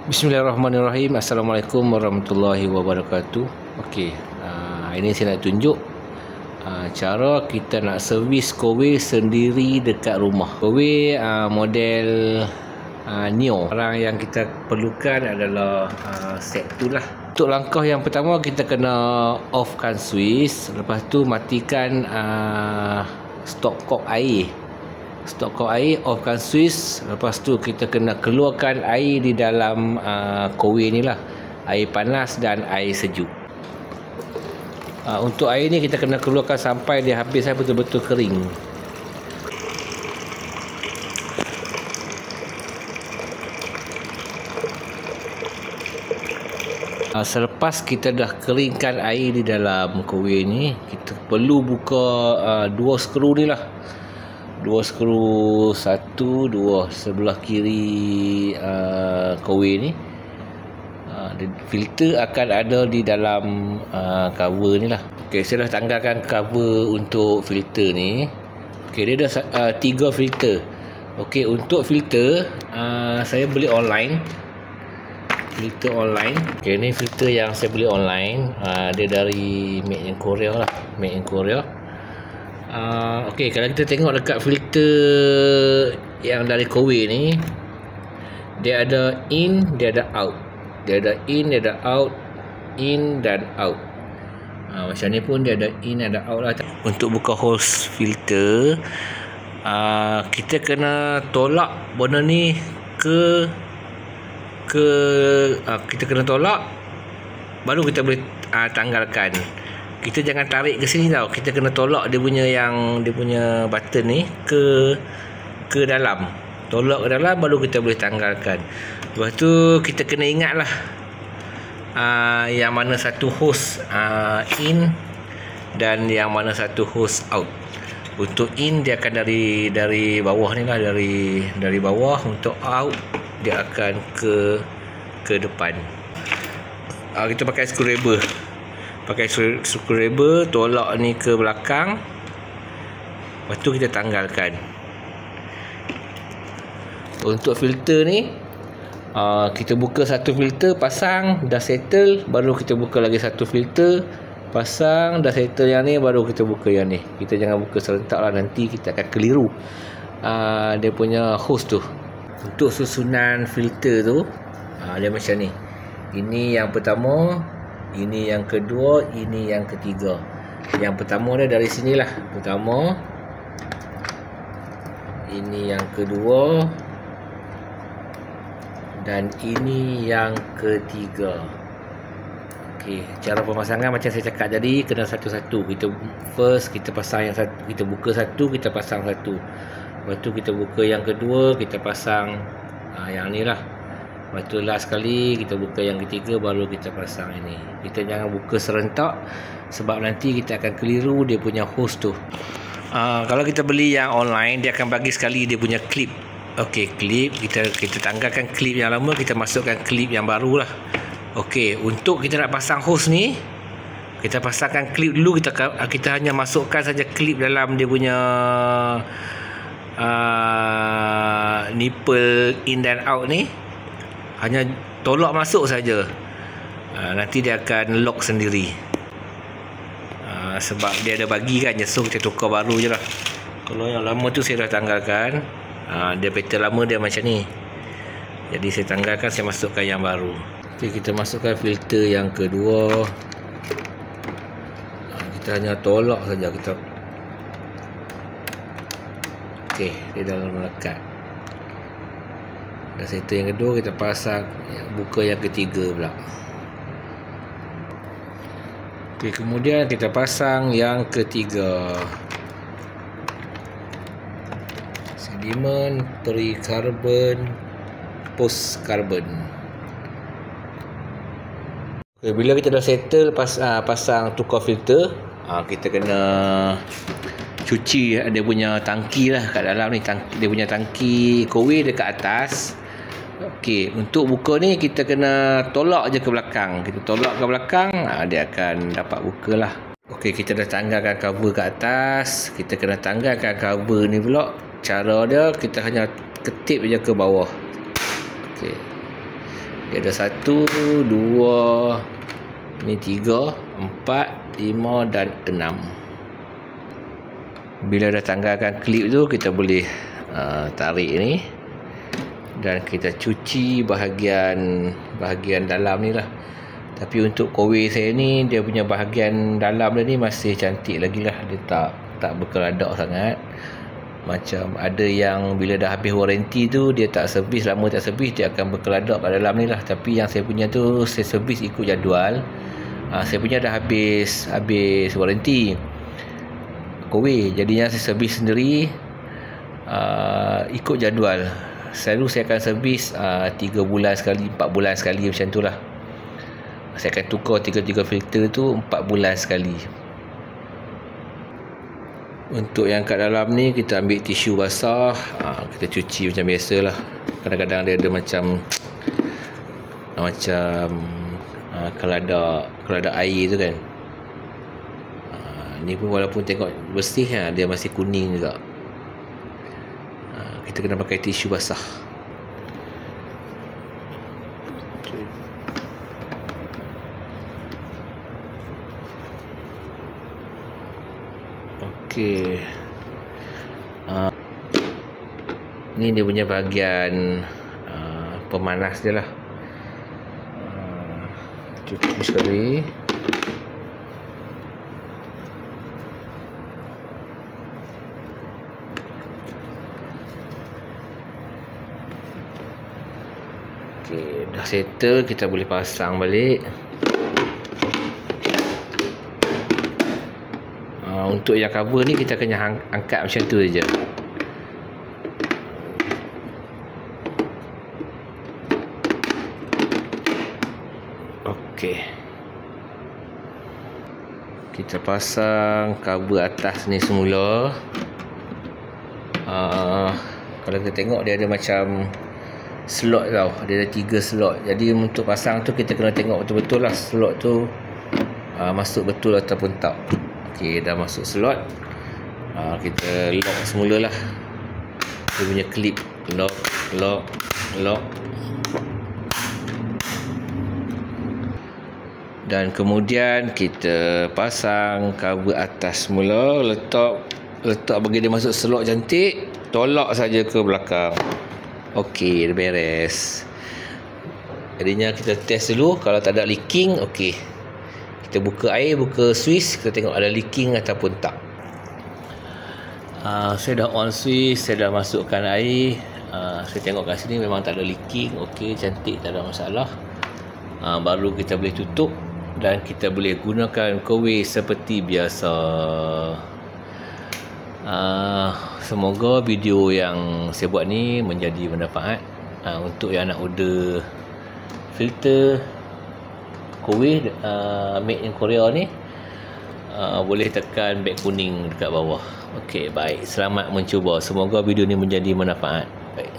Bismillahirrahmanirrahim. Assalamualaikum warahmatullahi wabarakatuh. Okey, ini saya nak tunjuk cara kita nak servis Kowe sendiri dekat rumah. Kowe model Neo. Barang yang kita perlukan adalah set tu lah. Untuk langkah yang pertama, kita kena offkan switch. Lepas tu matikan stopcock air. Stopcock air, offkan switch. Lepas tu kita kena keluarkan air di dalam Kowe ni lah, air panas dan air sejuk. Untuk air ni kita kena keluarkan sampai dia habis, betul-betul kering. Selepas kita dah keringkan air di dalam Kowe ni, kita perlu buka dua skru ni lah. Dua skru, satu, dua sebelah kiri Kowe ni. Filter akan ada di dalam cover ni lah. Okey, saya dah tanggalkan cover untuk filter ni. Okey, dia ada 3 filter. Okey, untuk filter saya beli online. Filter online. Okey, ni filter yang saya beli online. Dia dari Made in Korea lah. Made in Korea. Okey, kalau kita tengok dekat filter yang dari Kowe ni, dia ada in, dia ada out. Dia ada in, dia ada out, in dan out. Macam ni pun dia ada in, ada out lah. Untuk buka hose filter, kita kena tolak benda ni kita kena tolak, baru kita boleh tanggalkan. Kita jangan tarik ke sini tau. Kita kena tolak dia punya button ni ke dalam. Tolak ke dalam, baru kita boleh tanggalkan. Lepas tu kita kena ingat lah yang mana satu hose in dan yang mana satu hose out. Untuk in dia akan dari bawah ni lah, dari bawah. Untuk out dia akan ke depan. Kita pakai screwdriver. Pakai screwdriver, tolak ni ke belakang. Lepas tu kita tanggalkan. Untuk filter ni, kita buka satu filter, pasang, dah settle, baru kita buka lagi satu filter, pasang, dah settle yang ni, baru kita buka yang ni. Kita jangan buka serentak lah, nanti kita akan keliru dia punya hose tu. Untuk susunan filter tu, dia macam ni. Ini yang pertama, ini yang kedua, ini yang ketiga. Yang pertama dia dari sinilah. Pertama, ini yang kedua, dan ini yang ketiga. Okey, cara pemasangan macam saya cakap tadi, kena satu-satu. Kita pasang yang satu, kita buka satu, kita pasang satu. Lepas tu kita buka yang kedua, kita pasang yang ni lah. Lepas tu last sekali kita buka yang ketiga, baru kita pasang ini. Kita jangan buka serentak, sebab nanti kita akan keliru dia punya hose tu. Kalau kita beli yang online, dia akan bagi sekali dia punya clip. Okey, clip. Kita tanggalkan clip yang lama, kita masukkan clip yang baru lah. Okey, untuk kita nak pasang hose ni, kita pasangkan clip dulu. Kita hanya masukkan saja clip dalam dia punya nipple in dan out ni. Hanya tolak masuk saja. Nanti dia akan lock sendiri. Sebab dia ada bagi kan, so kita tukar baru je lah. Kalau yang lama tu saya dah tanggalkan. Dia pattern lama dia macam ni. Jadi saya tanggalkan, saya masukkan yang baru. Okay, kita masukkan filter yang kedua. Kita hanya tolak saja. Okey, dia dah melekat. Dah settle yang kedua, kita pasang, buka yang ketiga pula. Okey, kemudian kita pasang yang ketiga. Sedimen, pre-carbon, post-carbon. Okay, bila kita dah settle pasang tukar filter, kita kena cuci dia punya tangki lah kat dalam ni. Dia punya tangki Kowe dekat atas. Okey, untuk buka ni kita kena tolak je ke belakang. Kita tolak ke belakang, dia akan dapat buka lah. Okey, kita dah tanggalkan cover ke atas. Kita kena tanggalkan cover ni pula. Cara dia, kita hanya ketip je ke bawah. Okey. Dia ada 1, 2, ni 3, 4, 5 dan 6. Bila dah tanggalkan klip tu, kita boleh tarik ni dan kita cuci bahagian dalam ni lah. Tapi untuk kowe saya ni, dia punya bahagian dalam dia ni masih cantik lagi lah. Dia tak berkeladak sangat. Macam ada yang bila dah habis warranty tu, dia tak servis, lama tak servis, dia akan berkeladak kat dalam ni lah. Tapi yang saya punya tu, saya servis ikut jadual. Saya punya dah habis warranty kowe, jadinya saya servis sendiri ikut jadual. Selalu saya akan servis 3 bulan sekali, 4 bulan sekali, macam tu lah. Saya akan tukar 3 filter tu 4 bulan sekali. Untuk yang kat dalam ni, kita ambil tisu basah, kita cuci macam biasa lah. Kadang-kadang dia ada macam keladak air tu kan. Ni pun walaupun tengok bersih, dia masih kuning juga. Kita kena pakai tisu basah. Okey. Ni dia punya bahagian pemanas dia lah. Cukup sekali. Okey, dah settle, kita boleh pasang balik. Untuk yang cover ni, kita kena angkat macam tu saja. Okey, kita pasang cover atas ni semula. Kalau kita tengok, dia ada macam slot tau. Dia ada 3 slot. Jadi untuk pasang tu, kita kena tengok betul-betul lah slot tu masuk betul ataupun tak. Okey, dah masuk slot. Kita lock semula lah. Dia punya clip. Lock. Dan kemudian kita pasang cover atas semula. Letak bagi dia masuk slot cantik. Tolak saja ke belakang. Okey, dah beres. Jadinya kita test dulu. Kalau tak ada leaking, okey. Kita buka air, buka switch, kita tengok ada leaking ataupun tak. Saya dah on switch, saya dah masukkan air. Saya tengok kat sini memang tak ada leaking. Okey, cantik, tak ada masalah. Baru kita boleh tutup dan kita boleh gunakan kowe seperti biasa. Semoga video yang saya buat ni menjadi bermanfaat. Untuk yang nak order filter kowe made in Korea ni, boleh tekan beg kuning dekat bawah. Okey, baik, selamat mencuba. Semoga video ni menjadi bermanfaat. Baik.